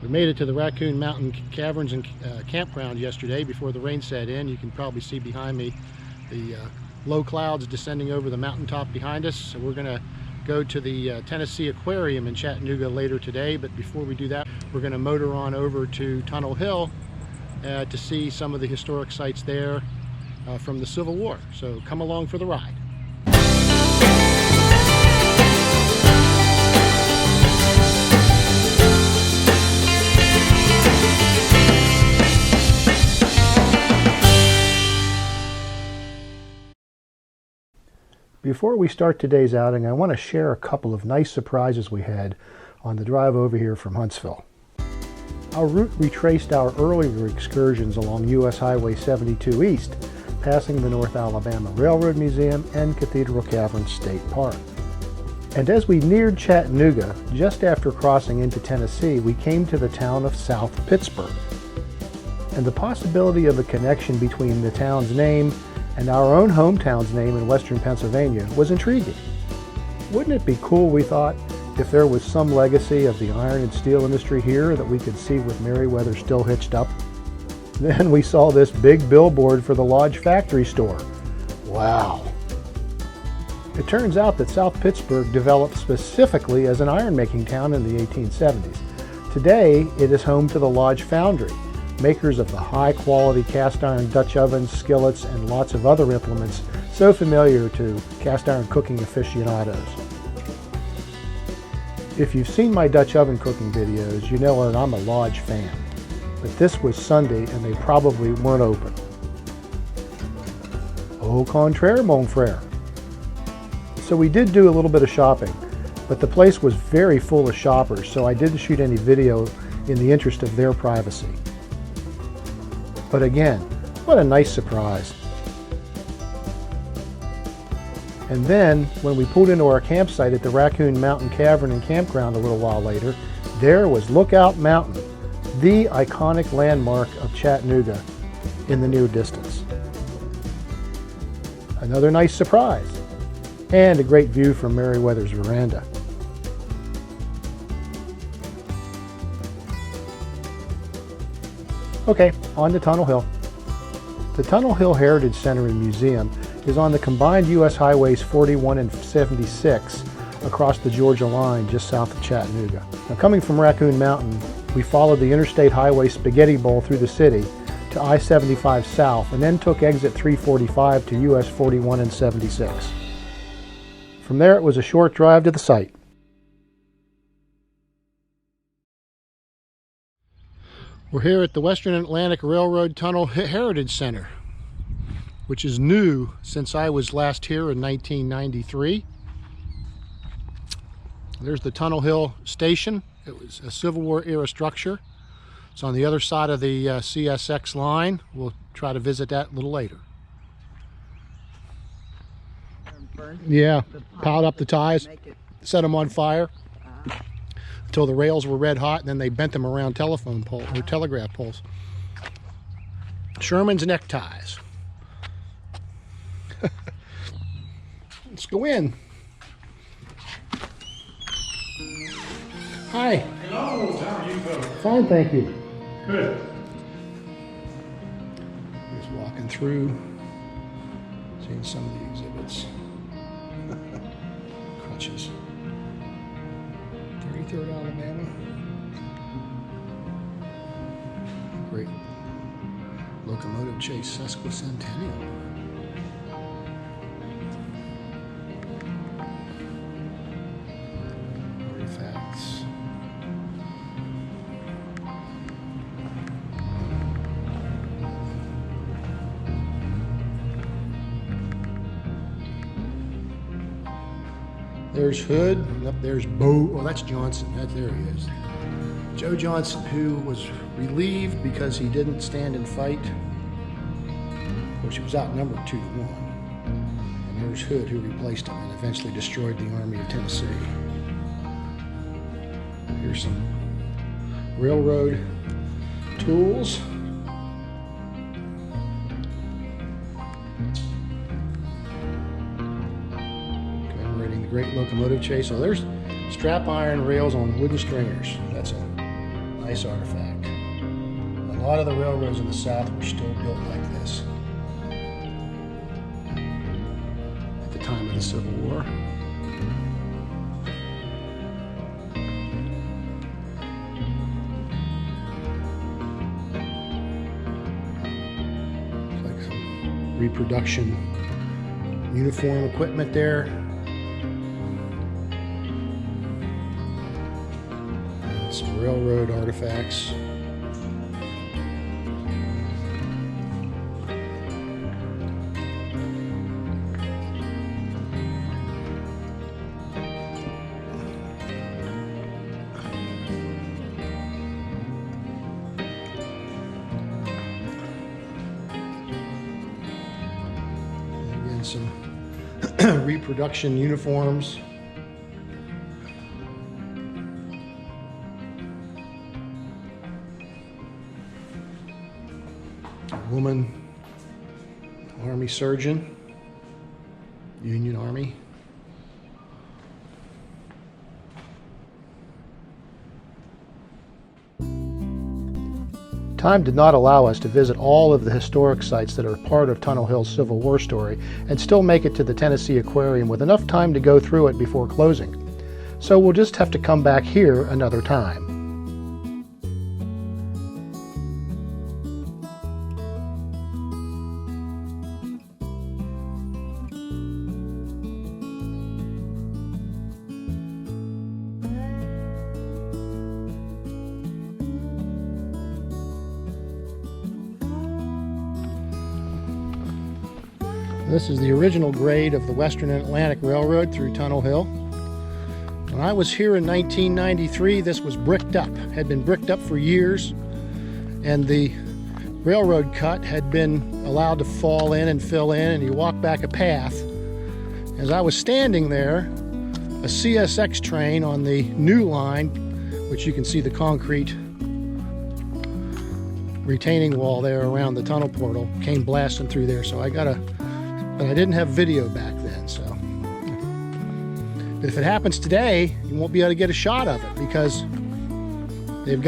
We made it to the Raccoon Mountain Caverns and Campground yesterday before the rain set in. You can probably see behind me the low clouds descending over the mountaintop behind us. So we're going to go to the Tennessee Aquarium in Chattanooga later today. But before we do that, we're going to motor on over to Tunnel Hill to see some of the historic sites there from the Civil War. So come along for the ride. Before we start today's outing, I want to share a couple of nice surprises we had on the drive over here from Huntsville. Our route retraced our earlier excursions along US Highway 72 East, passing the North Alabama Railroad Museum and Cathedral Caverns State Park. And as we neared Chattanooga, just after crossing into Tennessee, we came to the town of South Pittsburgh. And the possibility of a connection between the town's name and our own hometown's name in western Pennsylvania was intriguing. Wouldn't it be cool, we thought, if there was some legacy of the iron and steel industry here that we could see with Merriweather still hitched up? Then we saw this big billboard for the Lodge Factory Store. Wow! It turns out that South Pittsburgh developed specifically as an iron-making town in the 1870s. Today, it is home to the Lodge Foundry, makers of the high-quality cast-iron Dutch ovens, skillets, and lots of other implements so familiar to cast-iron cooking aficionados. If you've seen my Dutch oven cooking videos, you know that I'm a Lodge fan. But this was Sunday and they probably weren't open. Au contraire, mon frère. So we did do a little bit of shopping, but the place was very full of shoppers, so I didn't shoot any video in the interest of their privacy. But again, what a nice surprise. And then, when we pulled into our campsite at the Raccoon Mountain Cavern and Campground a little while later, there was Lookout Mountain, the iconic landmark of Chattanooga in the near distance. Another nice surprise, and a great view from Merriweather's veranda. Okay, on to Tunnel Hill. The Tunnel Hill Heritage Center and Museum is on the combined U.S. Highways 41 and 76 across the Georgia line just south of Chattanooga. Now, coming from Raccoon Mountain, we followed the Interstate Highway Spaghetti Bowl through the city to I-75 South and then took exit 345 to US 41 and 76. From there, it was a short drive to the site. We're here at the Western Atlantic Railroad Tunnel Heritage Center, which is new since I was last here in 1993. There's the Tunnel Hill Station. It was a Civil War era structure. It's on the other side of the CSX line. We'll try to visit that a little later. Yeah, piled up the ties, set them on fire until the rails were red hot, and then they bent them around telephone pole or telegraph poles. Sherman's neckties. Let's go in. Hi. Hello, how are you folks? Fine, thank you. Good. Just walking through, seeing some of the exhibits. Crutches. 33rd Alabama. Great locomotive chase sesquicentennial. Artifacts. There's Hood, and up there's Bo. Oh, that's Johnson. There he is. Joe Johnson, who was relieved because he didn't stand and fight. Of course, he was outnumbered 2-1. And there's Hood, who replaced him and eventually destroyed the Army of Tennessee. Here's some railroad tools. Commemorating the great locomotive chase. So there's strap iron rails on wooden stringers. That's a Nice artifact. A lot of the railroads in the South were still built like this at the time of the Civil War. It's like some reproduction uniform equipment there. Some railroad artifacts. And again, some reproduction uniforms. Woman, Army surgeon, Union Army. Time did not allow us to visit all of the historic sites that are part of Tunnel Hill's Civil War story and still make it to the Tennessee Aquarium with enough time to go through it before closing. So we'll just have to come back here another time. This is the original grade of the Western and Atlantic Railroad through Tunnel Hill. When I was here in 1993, this was bricked up, had been bricked up for years, and the railroad cut had been allowed to fall in and fill in, and you walk back a path. As I was standing there, a CSX train on the new line, which you can see the concrete retaining wall there around the tunnel portal, came blasting through there, so but I didn't have video back then, so. But if it happens today, you won't be able to get a shot of it because they've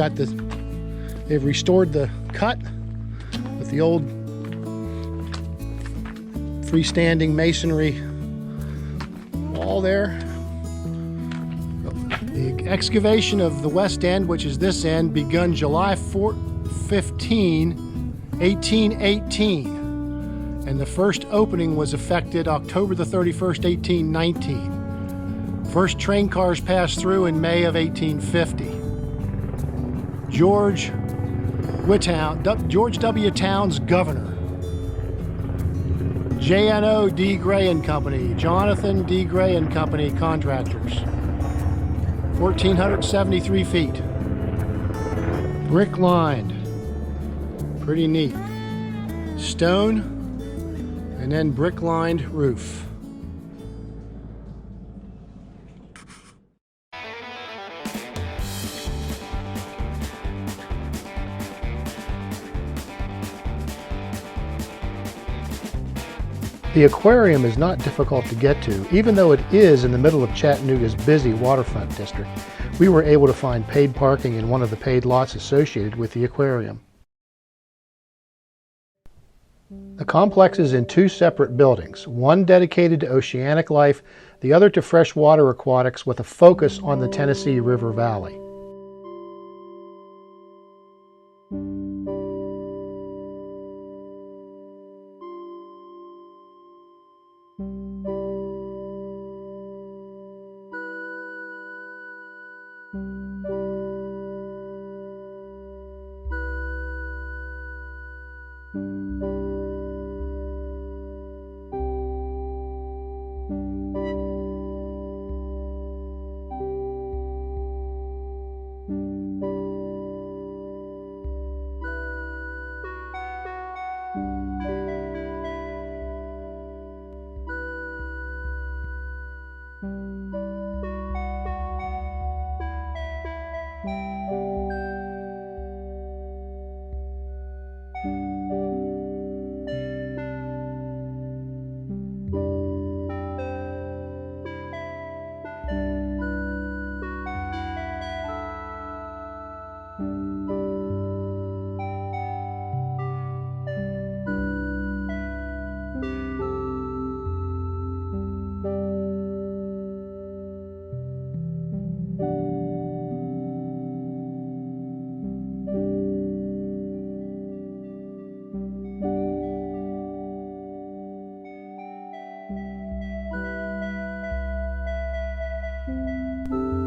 restored the cut with the old freestanding masonry wall there. The excavation of the west end, which is this end, begun July 15, 1818. And the first opening was effected October the 31st, 1819. First train cars passed through in May of 1850. George W. Towns, governor. J.N.O. D. Gray and Company, Jonathan D. Gray and Company, contractors. 1,473 feet. Brick lined. Pretty neat. Stone, and then brick-lined roof. The aquarium is not difficult to get to, even though it is in the middle of Chattanooga's busy waterfront district. We were able to find paid parking in one of the paid lots associated with the aquarium. The complex is in two separate buildings, one dedicated to oceanic life, the other to freshwater aquatics with a focus on the Tennessee River Valley.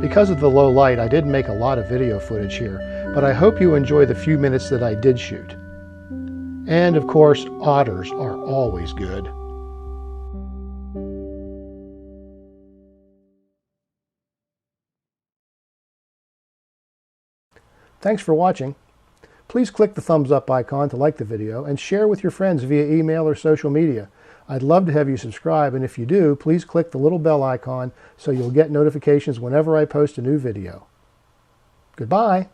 Because of the low light, I didn't make a lot of video footage here, but I hope you enjoy the few minutes that I did shoot. And of course, otters are always good. Thanks for watching. Please click the thumbs up icon to like the video and share with your friends via email or social media. I'd love to have you subscribe, and if you do, please click the little bell icon so you'll get notifications whenever I post a new video. Goodbye.